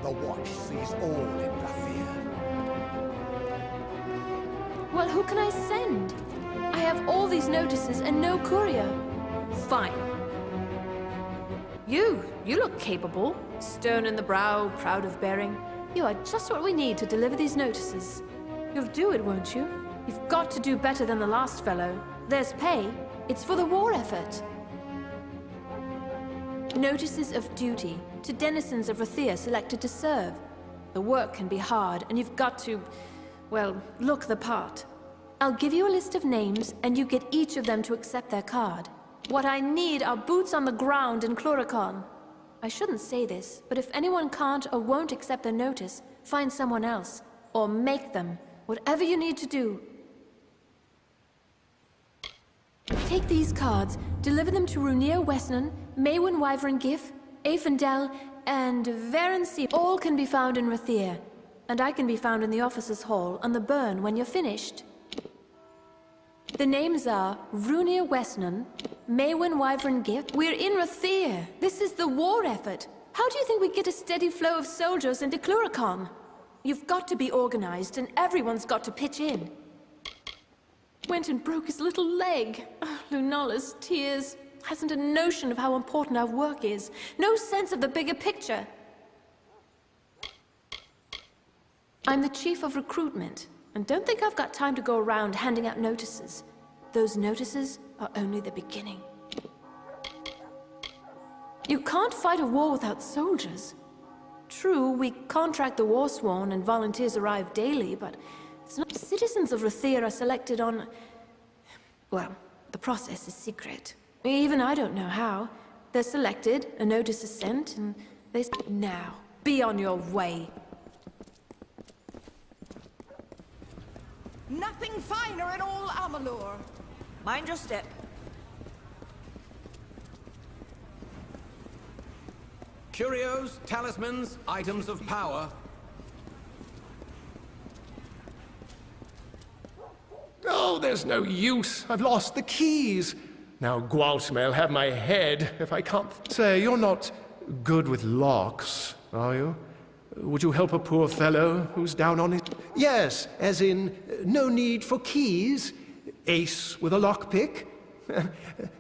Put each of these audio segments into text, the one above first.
the watch sees all in Rathir. Well, who can I send? I have all these notices and no courier. Fine. You look capable. Stern in the brow, proud of bearing. You are just what we need to deliver these notices. You'll do it, won't you? You've got to do better than the last fellow. There's pay. It's for the war effort. Notices of duty to denizens of Rathir selected to serve. The work can be hard, and you've got to, well, look the part. I'll give you a list of names, and you get each of them to accept their card. What I need are boots on the ground in Cluricon. I shouldn't say this, but if anyone can't or won't accept their notice, find someone else, or make them. Whatever you need to do. Take these cards, deliver them to Runir Wesnan, Maywin Wyvern Gif, Aefendel, and Varency. All can be found in Rathir, and I can be found in the officers' hall on the burn when you're finished. The names are Runir Wesnan, Maywin Wyvern Gif. We're in Rathir. This is the war effort. How do you think we get a steady flow of soldiers into Cluricon? You've got to be organized, and everyone's got to pitch in. Went and broke his little leg. Oh, Lunala's tears. Hasn't a notion of how important our work is. No sense of the bigger picture. I'm the chief of recruitment, and don't think I've got time to go around handing out notices. Those notices are only the beginning. You can't fight a war without soldiers. True, we contract the war-sworn and volunteers arrive daily, but it's not. Citizens of Rathir are selected on... Well, the process is secret. Even I don't know how. They're selected, a notice is sent, and they... Now, be on your way. Nothing finer at all, Amalur. Mind your step. Curios, talismans, items of power. Oh, there's no use. I've lost the keys. Now Gwaltmay'll have my head if I can't... Say, you're not good with locks, are you? Would you help a poor fellow who's down on his... Yes, as in, no need for keys. Ace with a lockpick.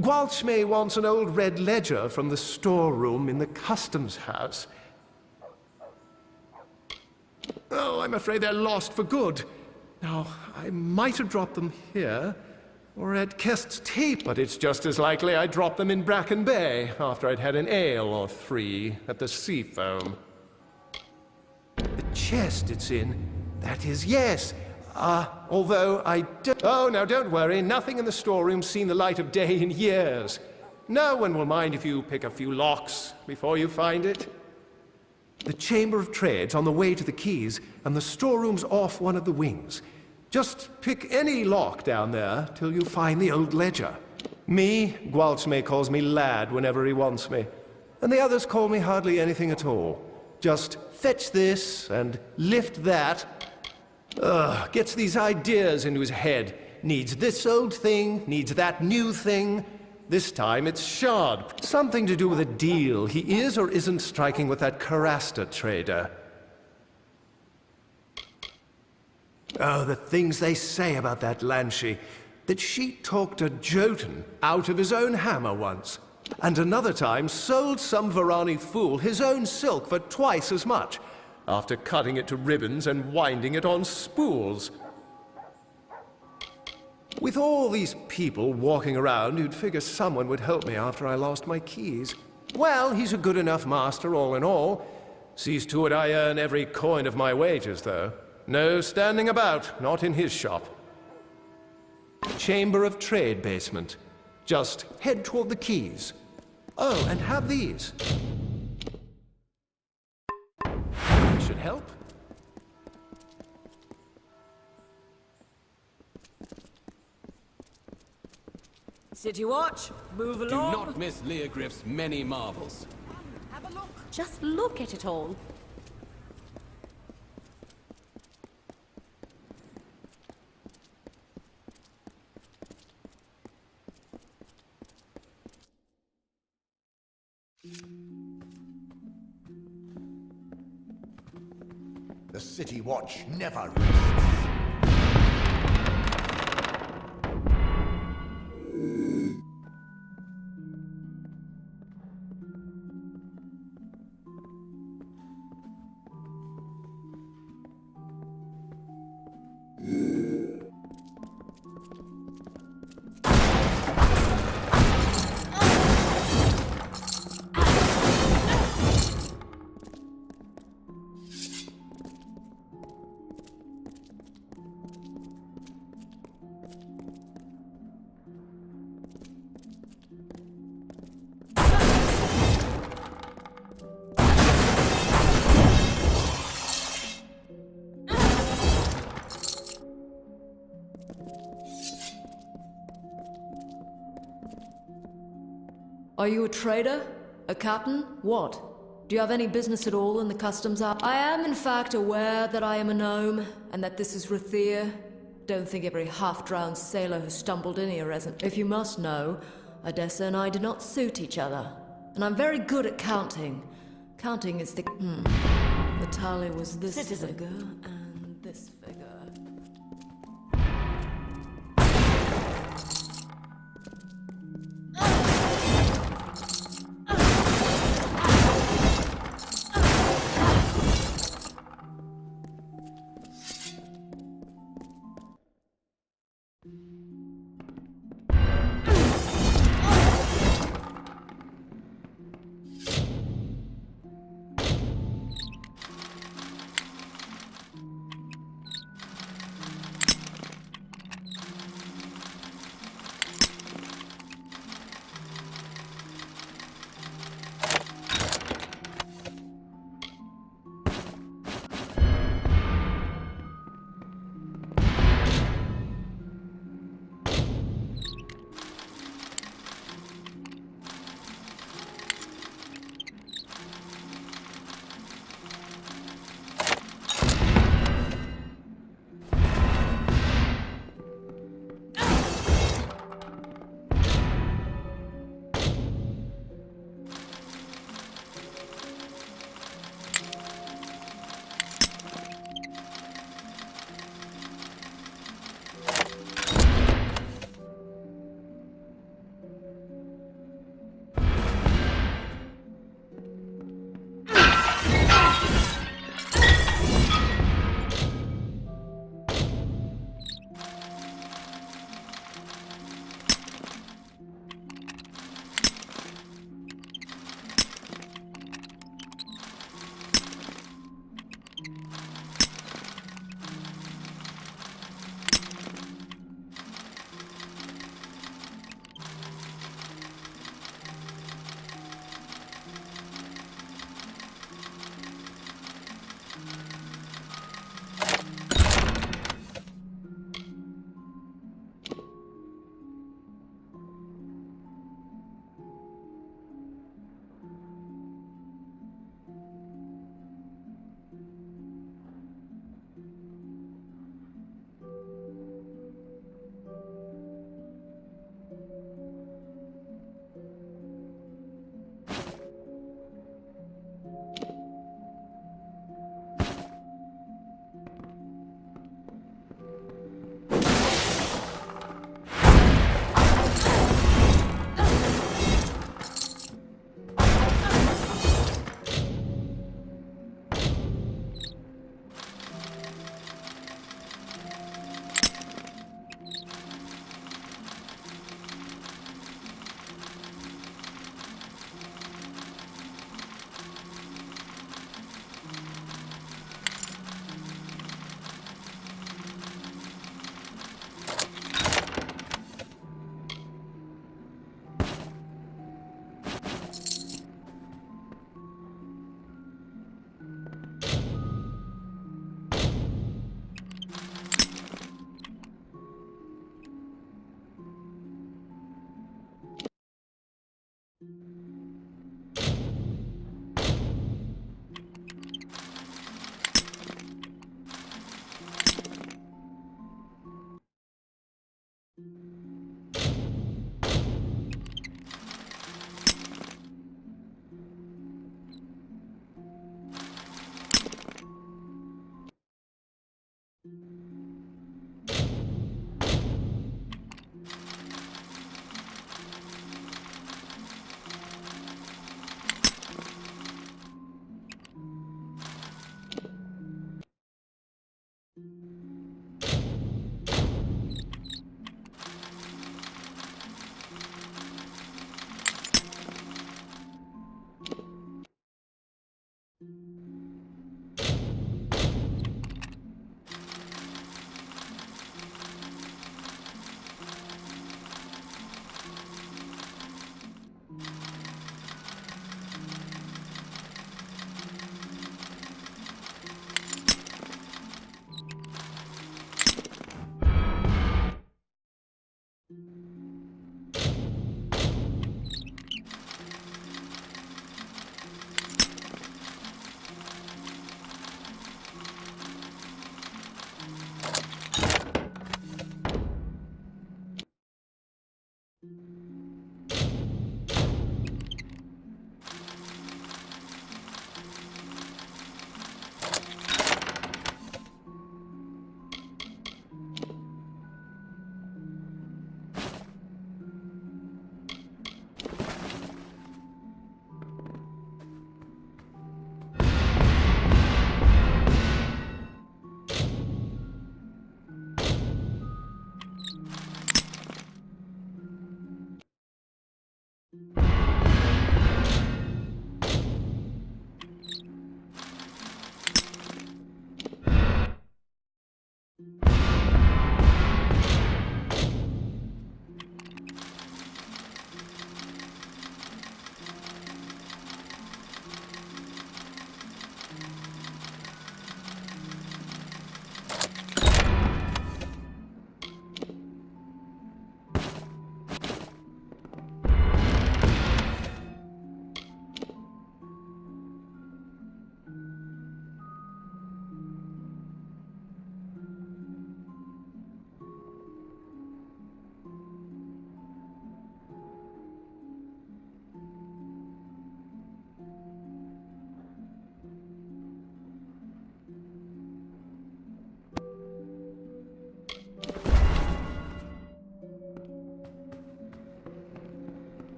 Gwaltmay wants an old red ledger from the storeroom in the customs house. Oh, I'm afraid they're lost for good. Now, I might have dropped them here, or at Kest's tape, but it's just as likely I dropped them in Bracken Bay after I'd had an ale or three at the Seafoam. The chest it's in, that is, yes. Although I don't... Oh, now don't worry, nothing in the storeroom's seen the light of day in years. No one will mind if you pick a few locks before you find it. The Chamber of Trade's on the way to the keys, and the storeroom's off one of the wings. Just pick any lock down there till you find the old ledger. Me, Gwaltmay calls me lad whenever he wants me, and the others call me hardly anything at all. Just fetch this and lift that. Gets these ideas into his head. Needs this old thing, needs that new thing. This time it's shard. Something to do with a deal he is or isn't striking with that Carasta trader. Oh, the things they say about that Lanshi. That she talked a Jotun out of his own hammer once. And another time sold some Varani fool his own silk for twice as much, after cutting it to ribbons and winding it on spools. With all these people walking around, you'd figure someone would help me after I lost my keys. Well, he's a good enough master all in all. Sees to it I earn every coin of my wages, though. No standing about, not in his shop. Chamber of Trade basement. Just head toward the keys. Oh, and have these. Should help. City Watch, move Do along. not miss Leogriff's many marvels. Have a look. Just look at it all. The City Watch never rests. Are you a trader? A captain? What? Do you have any business at all in the customs art? I am in fact aware that I am a gnome, and that this is Rathir. Don't think every half-drowned sailor who stumbled in here isn't. If you must know, Odessa and I do not suit each other. And I'm very good at counting. Counting is the... The tally was this figure, and this figure.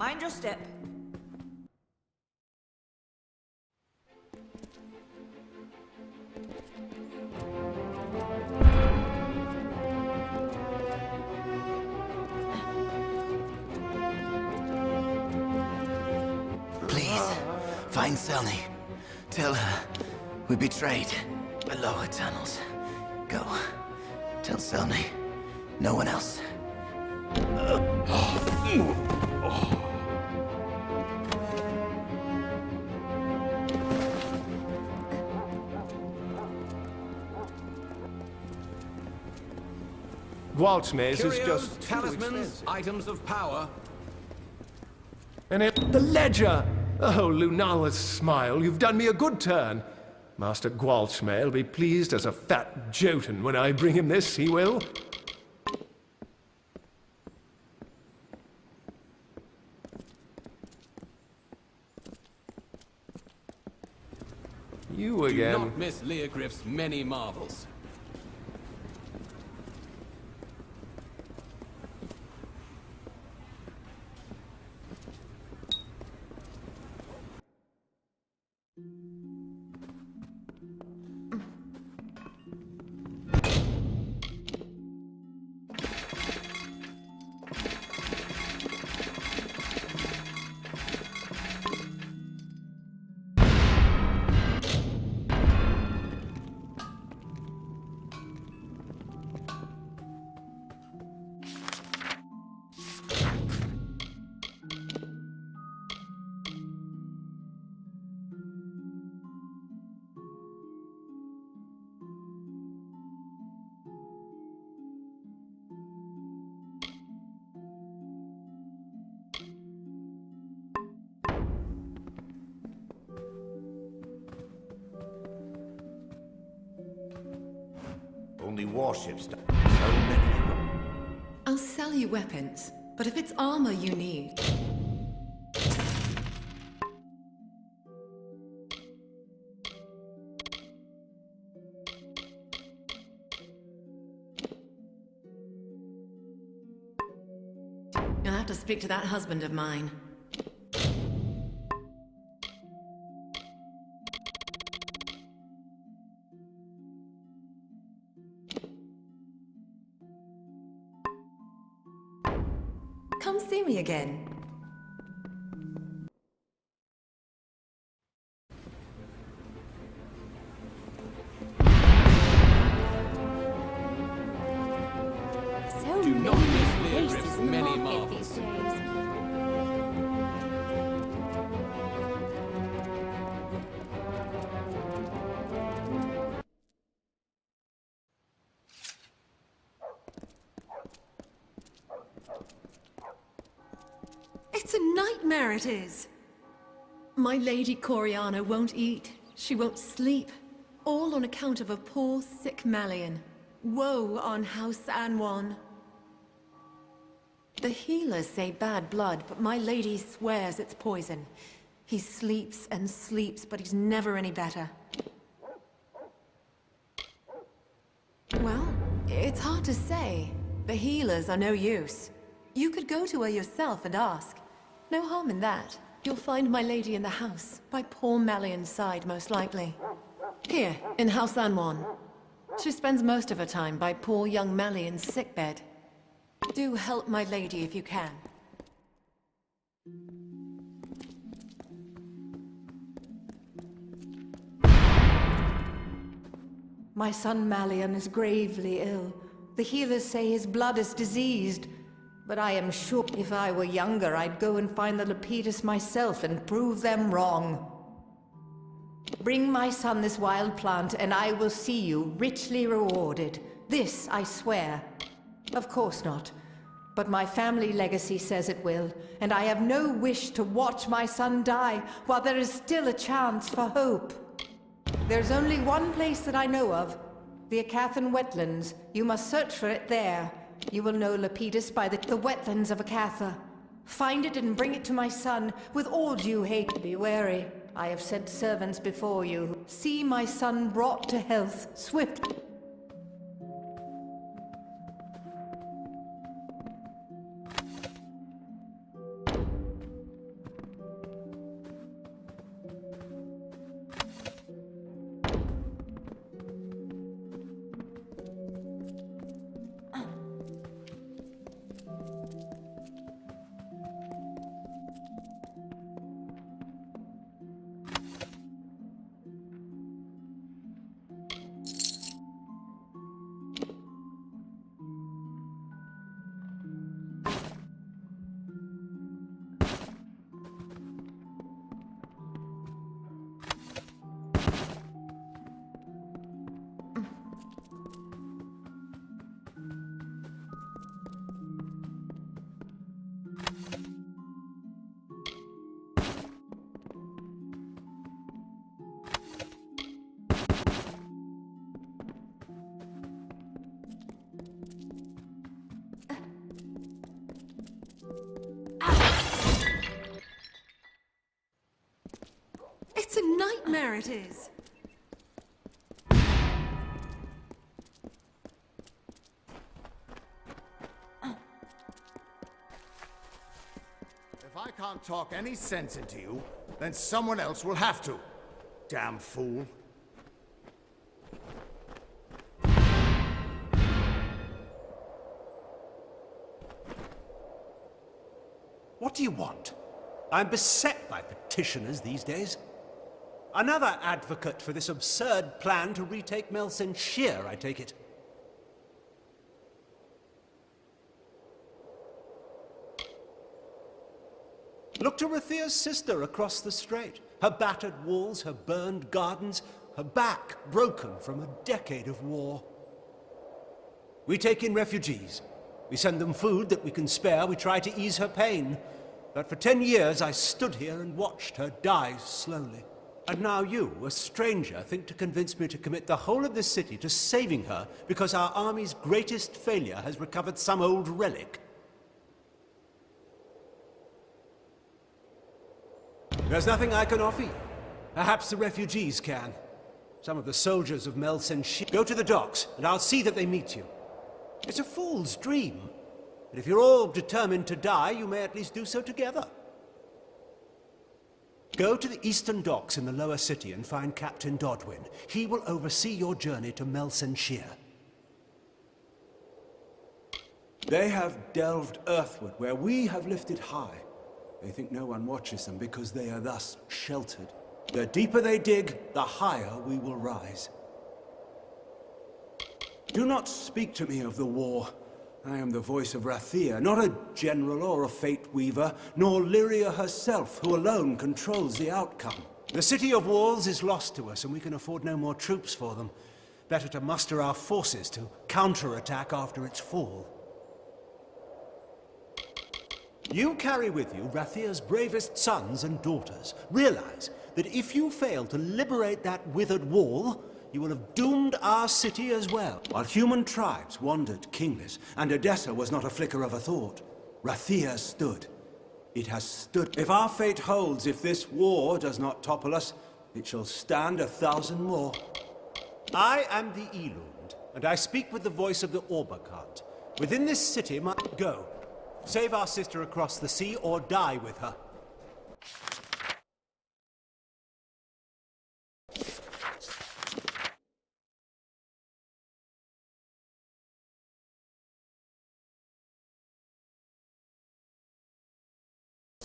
Mind your step. Please, find Selny. Tell her we betrayed the lower tunnels. Go. Tell Selny. No one else. Waltz maze is Curios, just too talismans, expensive. items of power. And the ledger! Oh, Lunala's smile, you've done me a good turn. Master Gwalchmay'll be pleased as a fat Jotun when I bring him this, he will. You Do again. not miss Leogryph's many marvels. Only warships. So many of them. I'll sell you weapons, but if it's armor you need... You'll have to speak to that husband of mine. Come see me again. So Do not miss many Leogryph's places in the many market these marvels. days. It's a nightmare, it is. My lady Coriana won't eat. She won't sleep. All on account of a poor, sick Malian. Woe on House Anwan. The healers say bad blood, but my lady swears it's poison. He sleeps and sleeps, but he's never any better. Well, it's hard to say. The healers are no use. You could go to her yourself and ask. No harm in that. You'll find my lady in the house, by poor Malian's side, most likely. Here, in House Anwan. She spends most of her time by poor young Malian's sickbed. Do help my lady if you can. My son Malian is gravely ill. The healers say his blood is diseased. But I am sure if I were younger, I'd go and find the Lepidus myself and prove them wrong. Bring my son this wild plant, and I will see you richly rewarded. This I swear. Of course not. But my family legacy says it will, and I have no wish to watch my son die while there is still a chance for hope. There's only one place that I know of, the Acathan wetlands. You must search for it there. You will know Lepidus by the wetlands of Acatha. Find it and bring it to my son, with all due hate. Be wary. I have sent servants before you. See my son brought to health, swift. nightmare it is. If I can't talk any sense into you, then someone else will have to. Damn fool. What do you want? I'm beset by petitioners these days. Another advocate for this absurd plan to retake Melsenshire, I take it. Look to Rathea's sister across the strait. Her battered walls, her burned gardens, her back broken from a decade of war. We take in refugees. We send them food that we can spare. We try to ease her pain. But for 10 years I stood here and watched her die slowly. And now you, a stranger, think to convince me to commit the whole of this city to saving her because our army's greatest failure has recovered some old relic. There's nothing I can offer you. Perhaps the refugees can. Some of the soldiers of Melsenshire. Go to the docks, and I'll see that they meet you. It's a fool's dream. But if you're all determined to die, you may at least do so together. Go to the eastern docks in the lower city and find Captain Dodwin. He will oversee your journey to Melsenshire. They have delved earthward where we have lifted high. They think no one watches them because they are thus sheltered. The deeper they dig, the higher we will rise. Do not speak to me of the war. I am the voice of Rathea, not a general or a fate weaver, nor Lyria herself, who alone controls the outcome. The city of walls is lost to us, and we can afford no more troops for them. Better to muster our forces to counterattack after its fall. You carry with you Rathea's bravest sons and daughters. Realize that if you fail to liberate that withered wall, you will have doomed our city as well. While human tribes wandered kingless, and Odessa was not a flicker of a thought, Rathea stood. It has stood. If our fate holds, if this war does not topple us, it shall stand 1,000 more. I am the Elund, and I speak with the voice of the Orbakant. Within this city, go. Save our sister across the sea, or die with her.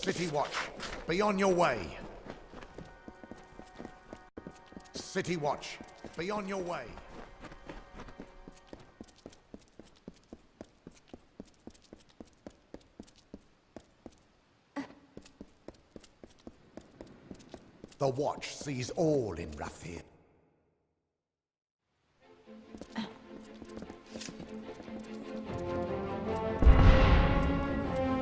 City Watch, be on your way. City Watch, be on your way. The Watch sees all in Rathea.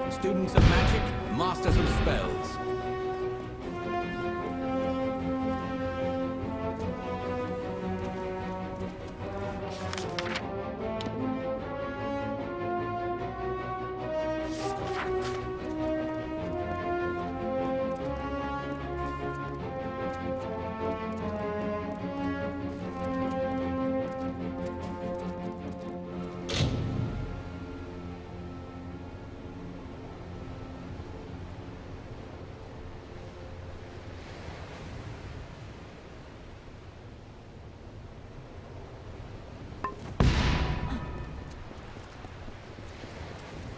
Students of magic, masters of spells.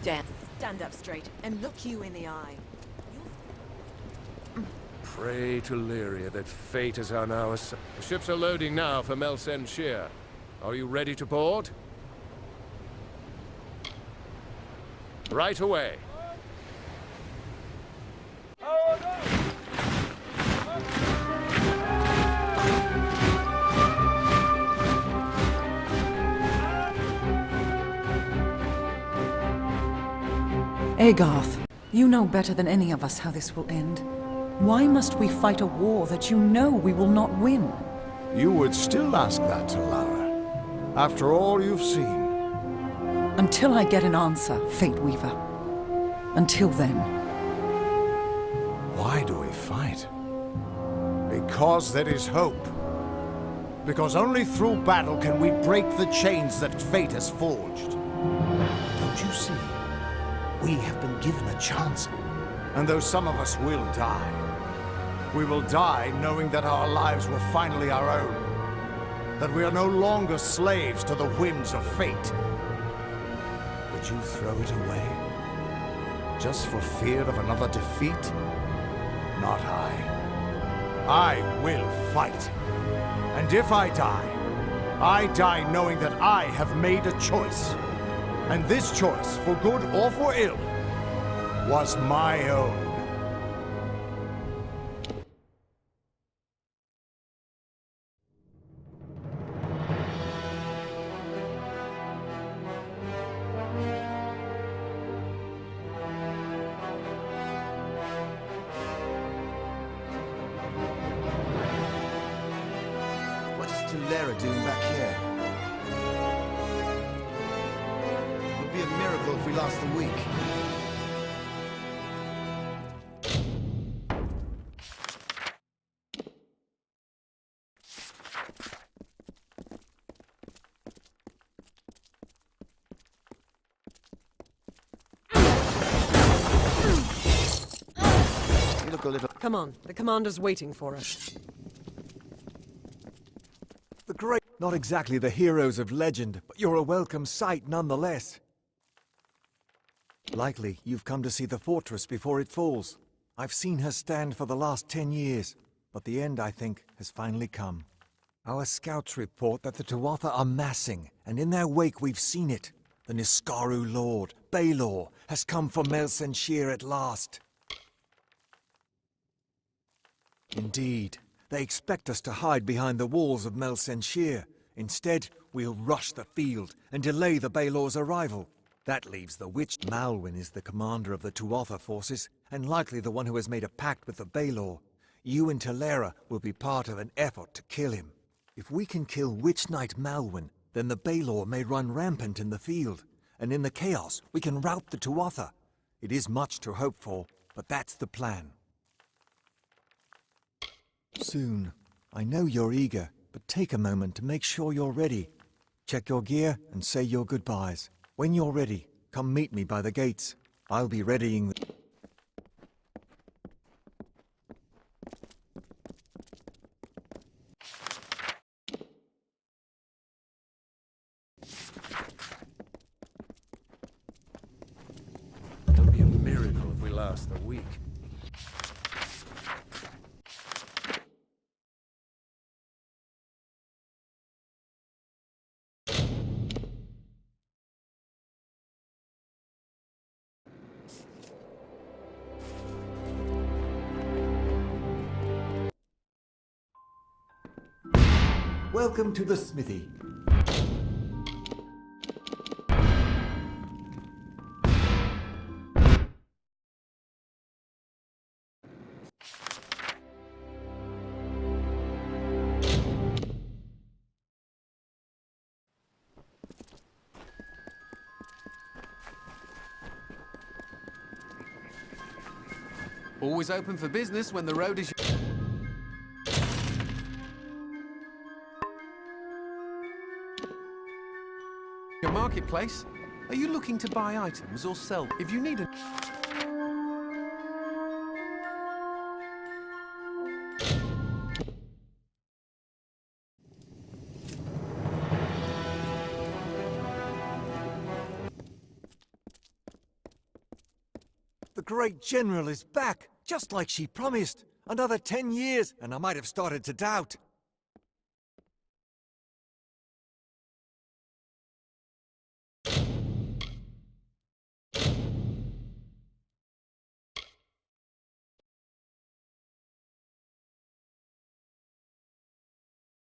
Dan, stand up straight and look you in the eye. Pray to Lyria that fate is on our side. The ships are loading now for Melsenshire. Are you ready to board? Right away. Agarth, you know better than any of us how this will end. Why must we fight a war that you know we will not win? You would still ask that to Lara, after all you've seen. Until I get an answer, Fate Weaver. Until then. Why do we fight? Because there is hope. Because only through battle can we break the chains that fate has forged. Don't you see? We have been given a chance. And though some of us will die, we will die knowing that our lives were finally our own. That we are no longer slaves to the whims of fate. Would you throw it away? Just for fear of another defeat? Not I. I will fight. And if I die knowing that I have made a choice. And this choice, for good or for ill, was my own. What's Talera doing back here? It would be a miracle if we lost the week. You look a little... Come on, the commander's waiting for us. The great... Not exactly the heroes of legend, but you're a welcome sight nonetheless. Likely you've come to see the fortress before it falls. I've seen her stand for the last 10 years, but the end, I think, has finally come. Our scouts report that the Tuatha are massing, and in their wake we've seen it. The Niskaru Lord, Baelor, has come for Melsenshir at last. Indeed. They expect us to hide behind the walls of Melsenshir. Instead, we'll rush the field and delay the Baelor's arrival. That leaves the witch. Malwyn is the commander of the Tuatha forces, and likely the one who has made a pact with the Baelor. You and Talera will be part of an effort to kill him. If we can kill Witch Knight Malwyn, then the Baelor may run rampant in the field, and in the chaos we can rout the Tuatha. It is much to hope for, but that's the plan. Soon. I know you're eager, but take a moment to make sure you're ready. Check your gear and say your goodbyes. When you're ready, come meet me by the gates. I'll be readying the... It'll be a miracle if we last the week. Welcome to the smithy. Always open for business when the road is... Your marketplace? Are you looking to buy items or sell? If you need a... The great general is back, just like she promised. Another 10 years, and I might have started to doubt.